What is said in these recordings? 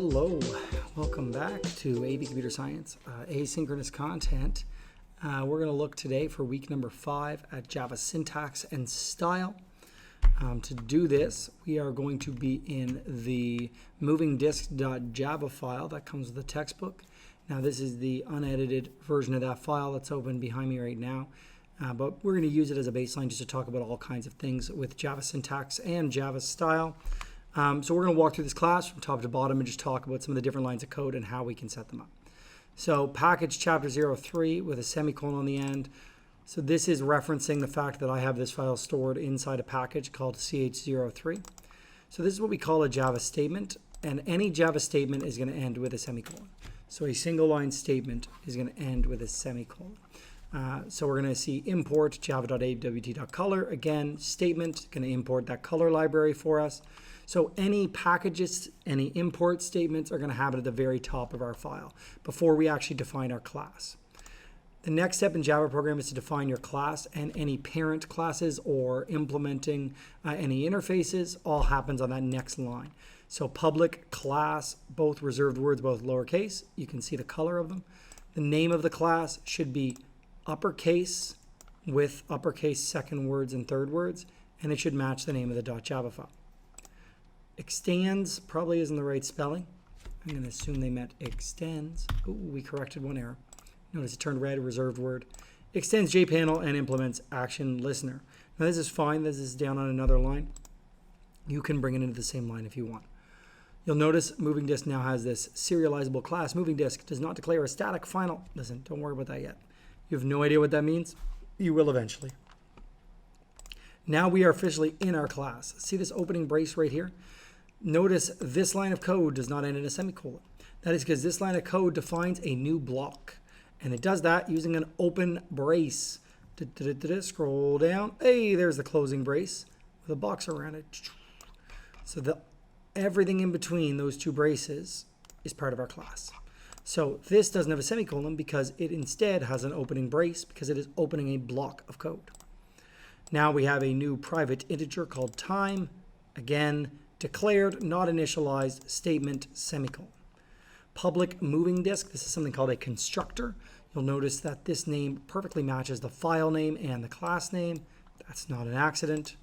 Hello, welcome back to AV Computer Science, asynchronous content. We're going to look today for week number 5 at Java syntax and style. To do this, we are going to be in the movingdisk.java file that comes with the textbook. Now this is the unedited version of that file that's open behind me right now. But we're going to use it as a baseline just to talk about all kinds of things with Java syntax and Java style. So we're going to walk through this class from top to bottom and just talk about some of the different lines of code and how we can set them up. So package chapter 03 with a semicolon on the end. So this is referencing the fact that I have this file stored inside a package called ch03. So this is what we call a Java statement, and any Java statement is going to end with a semicolon. So a single line statement is going to end with a semicolon. So we're going to see import java.awt.color. Again, statement, going to import that color library for us. So any packages, any import statements are going to have it at the very top of our file before we actually define our class. The next step in Java program is to define your class, and any parent classes or implementing any interfaces all happens on that next line. So public, class, both reserved words, both lowercase. You can see the color of them. The name of the class should be uppercase with uppercase second words and third words, and it should match the name of the .java file. Extends probably isn't the right spelling. I'm going to assume they meant extends. Ooh, we corrected one error. Notice it turned red, a reserved word. Extends JPanel and implements action listener. Now this is fine. This is down on another line. You can bring it into the same line if you want. You'll notice moving disk now has this serializable class. Moving disk does not declare a static final. Listen, don't worry about that yet. You have no idea what that means? You will eventually. Now we are officially in our class. See this opening brace right here? Notice this line of code does not end in a semicolon. That is because this line of code defines a new block. And it does that using an open brace. Scroll down. Hey, there's the closing brace with a box around it. So everything in between those two braces is part of our class. So this doesn't have a semicolon because it instead has an opening brace because it is opening a block of code. Now we have a new private integer called time. Again, declared, not initialized, statement, semicolon. Public moving disk, this is something called a constructor. You'll notice that this name perfectly matches the file name and the class name. That's not an accident.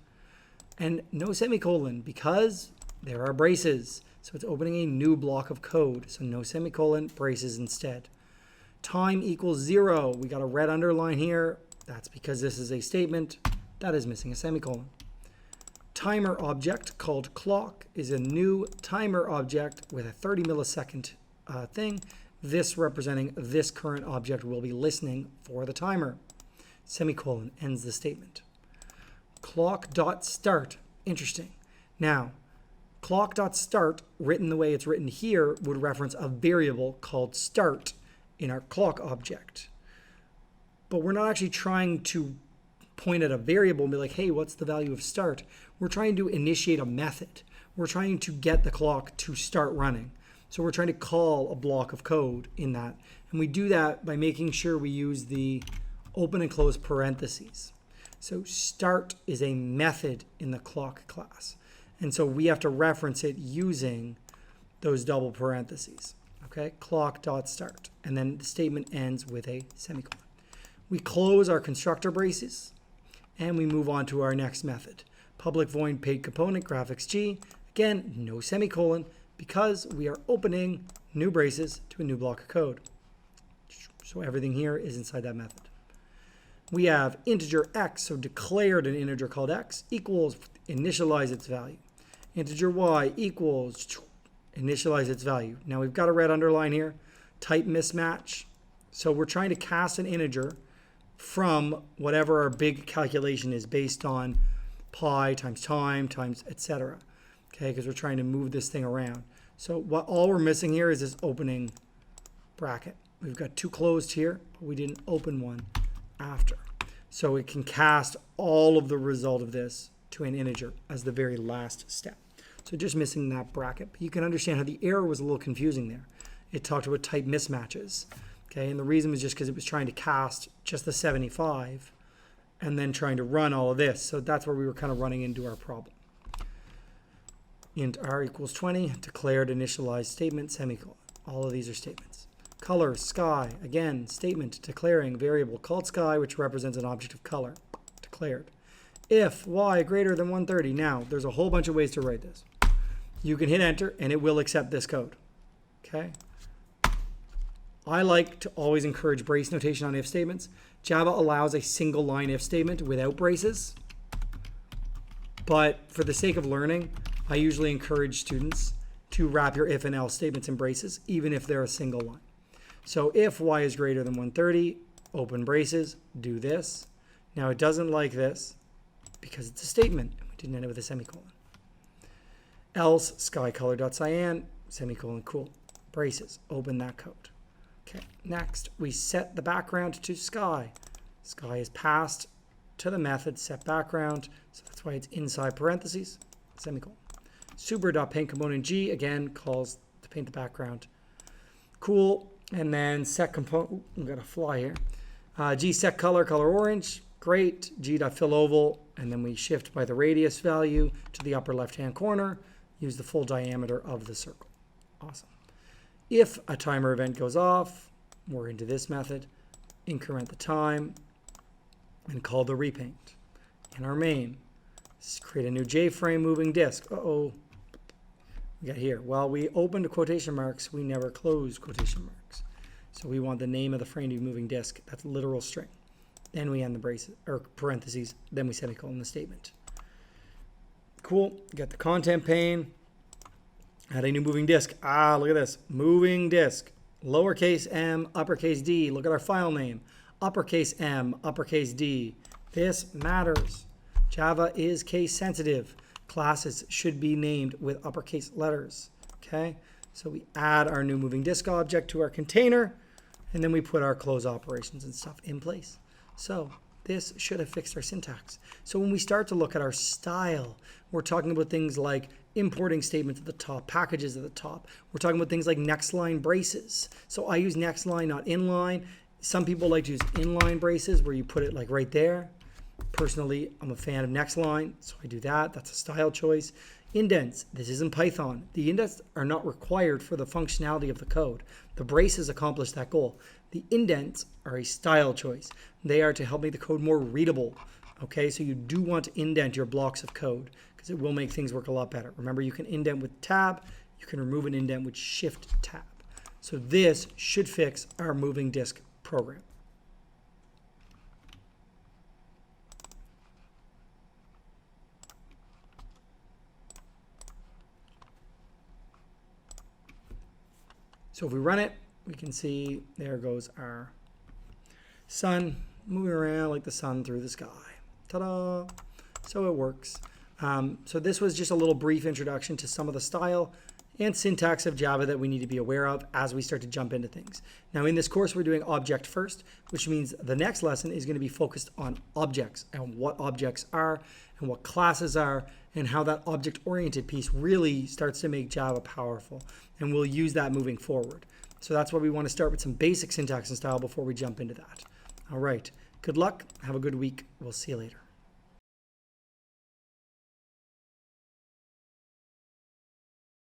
And no semicolon because there are braces. So it's opening a new block of code. So no semicolon, braces instead. Time equals 0. We got a red underline here. That's because this is a statement that is missing a semicolon. Timer object called clock is a new timer object with a 30 millisecond thing. This representing this current object will be listening for the timer. Semicolon ends the statement. Clock.start. Interesting. Now, clock.start, written the way it's written here, would reference a variable called start in our clock object. But we're not actually trying to point at a variable and be like, hey, what's the value of start? We're trying to initiate a method. We're trying to get the clock to start running. So we're trying to call a block of code in that. And we do that by making sure we use the open and close parentheses. So start is a method in the clock class. And so we have to reference it using those double parentheses. Okay, clock.start. And then the statement ends with a semicolon. We close our constructor braces and we move on to our next method. Public void paid component graphics G. Again, no semicolon because we are opening new braces to a new block of code. So everything here is inside that method. We have integer x, so declared an integer called x equals initialize its value. Integer y equals initialize its value. Now we've got a red underline here, type mismatch. So we're trying to cast an integer from whatever our big calculation is based on pi times time times etc. Okay, because we're trying to move this thing around. So all we're missing here is this opening bracket. We've got two closed here, but we didn't open one after. So it can cast all of the result of this to an integer as the very last step. So just missing that bracket. But you can understand how the error was a little confusing there. It talked about type mismatches. Okay, and the reason was just because it was trying to cast just the 75 and then trying to run all of this. So that's where we were kind of running into our problem. int r equals 20, declared initialized statement, semicolon. All of these are statements. Color, sky, again, statement declaring variable called sky, which represents an object of color, declared. If y greater than 130, now there's a whole bunch of ways to write this. You can hit enter and it will accept this code, okay? I like to always encourage brace notation on if statements. Java allows a single line if statement without braces, but for the sake of learning, I usually encourage students to wrap your if and else statements in braces, even if they're a single line. So if y is greater than 130, open braces, do this. Now it doesn't like this because it's a statement, and we didn't end it with a semicolon. Else sky color.cyan, semicolon, cool. Braces, open that code. Okay, next we set the background to sky. Sky is passed to the method set background, so that's why it's inside parentheses, semicolon. Super.paint component G, again, calls to paint the background. Cool, and then set component, we've got a fly here. G set color, color orange, great. G.fill oval, and then we shift by the radius value to the upper left-hand corner, use the full diameter of the circle. Awesome. If a timer event goes off, we're into this method, increment the time, and call the repaint. In our main, create a new J-frame moving disk. Uh-oh. We got here. Well, we opened quotation marks. We never closed quotation marks. So we want the name of the frame to be moving disk. That's literal string. Then we end the braces or parentheses. Then we semicolon the statement. Cool. Got the content pane. Add a new moving disk. Ah, look at this. Moving disk. Lowercase m, uppercase d. Look at our file name. Uppercase M, uppercase D. This matters. Java is case sensitive. Classes should be named with uppercase letters. Okay? So we add our new moving disk object to our container, and then we put our close operations and stuff in place. So this should have fixed our syntax. So when we start to look at our style, we're talking about things like importing statements at the top, packages at the top. We're talking about things like next line braces. So I use next line, not inline. Some people like to use inline braces where you put it like right there. Personally, I'm a fan of next line, so I do that. That's a style choice. Indents, this isn't Python. The indents are not required for the functionality of the code. The braces accomplish that goal. The indents are a style choice. They are to help make the code more readable. Okay, so you do want to indent your blocks of code because it will make things work a lot better. Remember, you can indent with tab. You can remove an indent with shift tab. So this should fix our moving disk program. So if we run it, we can see there goes our sun moving around like the sun through the sky. Ta-da! So it works. So this was just a little brief introduction to some of the style and syntax of Java that we need to be aware of as we start to jump into things. Now in this course, we're doing object first, which means the next lesson is going to be focused on objects and what objects are and what classes are and how that object-oriented piece really starts to make Java powerful. And we'll use that moving forward. So that's why we want to start with some basic syntax and style before we jump into that. All right. Good luck. Have a good week. We'll see you later.